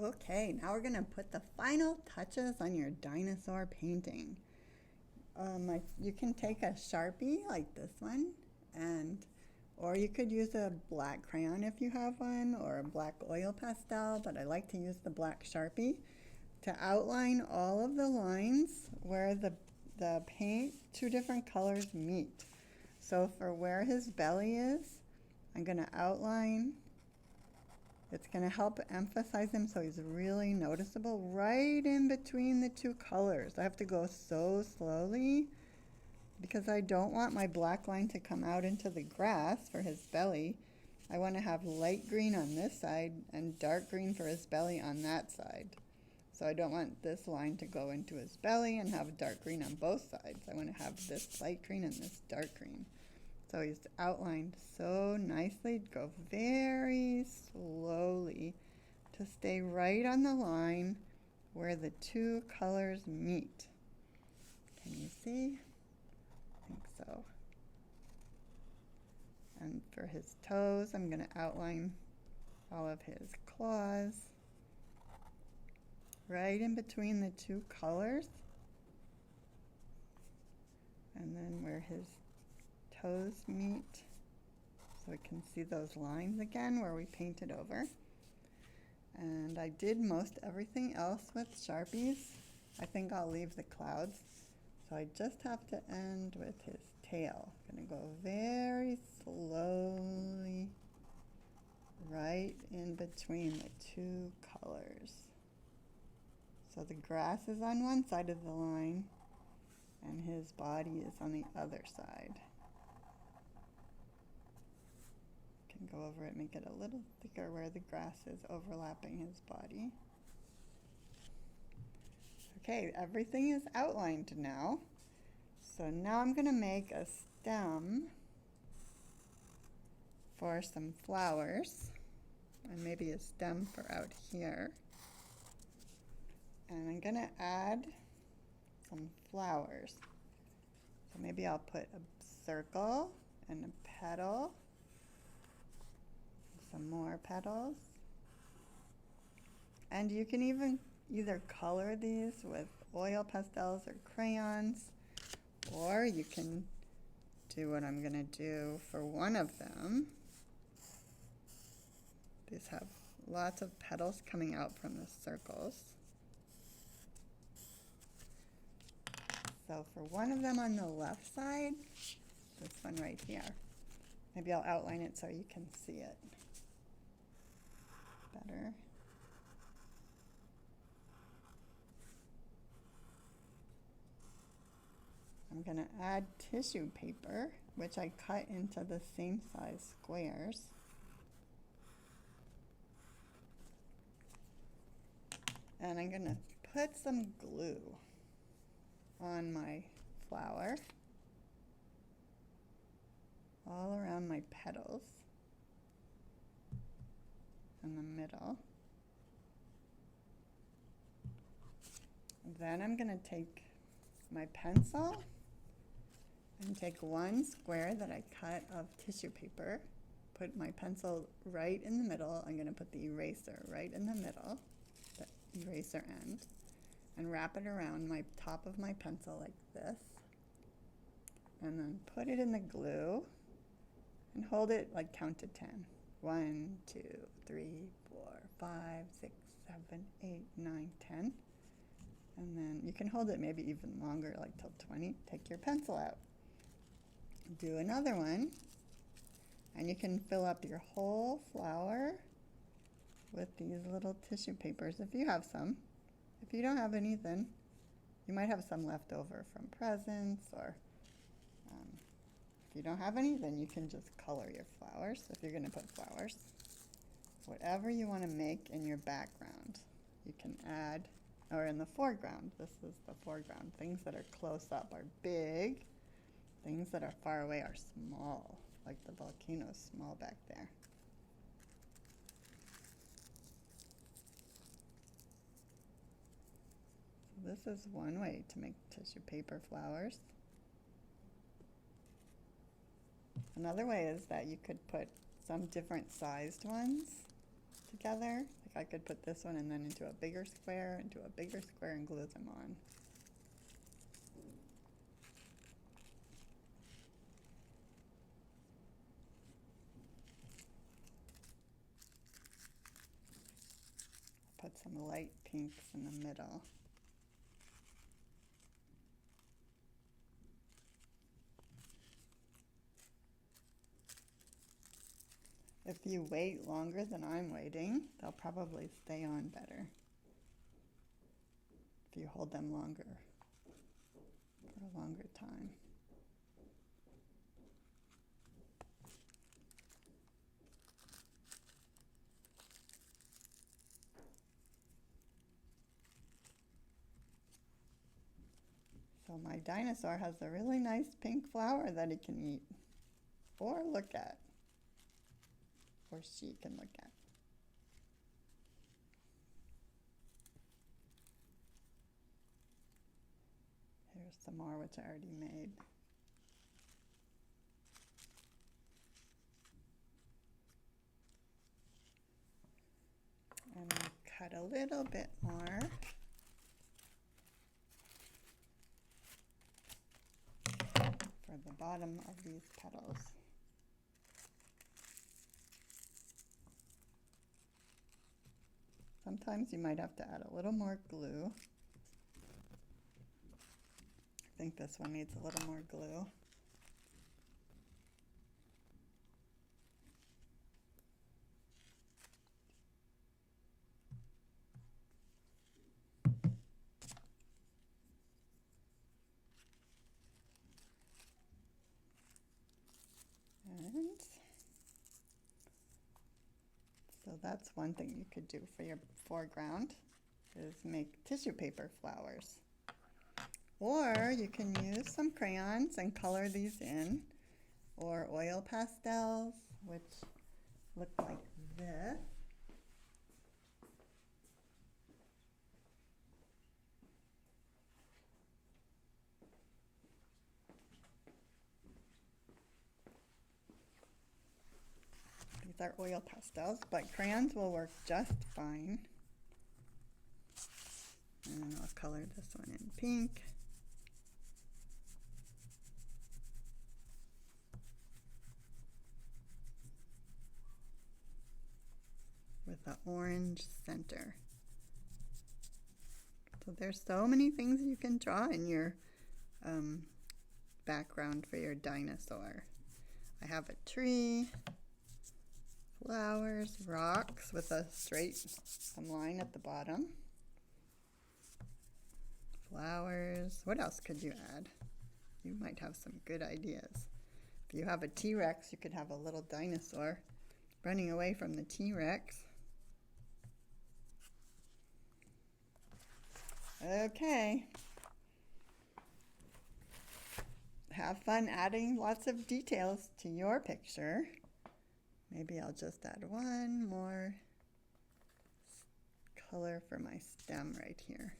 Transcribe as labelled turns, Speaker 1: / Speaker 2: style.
Speaker 1: Okay, now we're gonna put the final touches on your dinosaur painting. You can take a Sharpie like this one, and or you could use a black crayon if you have one, or a black oil pastel, but I like to use the black Sharpie to outline all of the lines where the paint, two different colors meet. So for where his belly is, I'm gonna outline. It's going to help emphasize him so he's really noticeable right in between the two colors. I have to go so slowly because I don't want my black line to come out into the grass for his belly. I want to have light green on this side and dark green for his belly on that side. So I don't want this line to go into his belly and have dark green on both sides. I want to have this light green and this dark green. So he's outlined so nicely. Go very slowly to stay right on the line where the two colors meet. Can you see? I think so. And for his toes, I'm going to outline all of his claws right in between the two colors. And then where his toes meet, so we can see those lines again where we painted over. And I did most everything else with Sharpies. I think I'll leave the clouds. So I just have to end with his tail. I'm gonna go very slowly right in between the two colors. So the grass is on one side of the line and his body is on the other side. Go over it, make it a little thicker where the grass is overlapping his body. Okay, everything is outlined now. So now I'm going to make a stem for some flowers, and maybe a stem for out here. And I'm going to add some flowers. So maybe I'll put a circle and a petal. Some more petals. And you can even either color these with oil pastels or crayons, or you can do what I'm going to do for one of them. These have lots of petals coming out from the circles. So for one of them on the left side, this one right here, maybe I'll outline it so you can see it better. I'm going to add tissue paper, which I cut into the same size squares. And I'm going to put some glue on my flower all around my petals in the middle. Then I'm going to take my pencil and take one square that I cut of tissue paper, put my pencil right in the middle. I'm going to put the eraser right in the middle, the eraser end, and wrap it around my top of my pencil like this, and then put it in the glue and hold it like count to 10. 1, 2, 3, 4, 5, 6, 7, 8, 9, 10. And then you can hold it maybe even longer, like till 20. Take your pencil out. Do another one. And you can fill up your whole flower with these little tissue papers if you have some. If you don't have any, then you might have some left over from presents, or if you don't have any, then you can just color your flowers if you're going to put flowers. Whatever you want to make in your background, you can add, or in the foreground. This is the foreground. Things that are close up are big. Things that are far away are small, like the volcano is small back there. So this is one way to make tissue paper flowers. Another way is that you could put some different sized ones together. Like I could put this one and then into a bigger square, and glue them on. Put some light pinks in the middle. If you wait longer than I'm waiting, they'll probably stay on better. If you hold them longer, for a longer time. So my dinosaur has a really nice pink flower that he can eat, or look at, or she can look at. Here's some more which I already made. And I'll cut a little bit more. For the bottom of these petals. Sometimes you might have to add a little more glue. I think this one needs a little more glue. And so that's one thing you could do for your foreground, is make tissue paper flowers. Or you can use some crayons and color these in, or oil pastels, which look like this. These are oil pastels, but crayons will work just fine. And I'll color this one in pink. With the orange center. So there's so many things you can draw in your background for your dinosaur. I have a tree, flowers, rocks with a straight line at the bottom. Flowers. What else could you add? You might have some good ideas. If you have a T-Rex, you could have a little dinosaur running away from the T-Rex. Okay. Have fun adding lots of details to your picture. Maybe I'll just add one more color for my stem right here.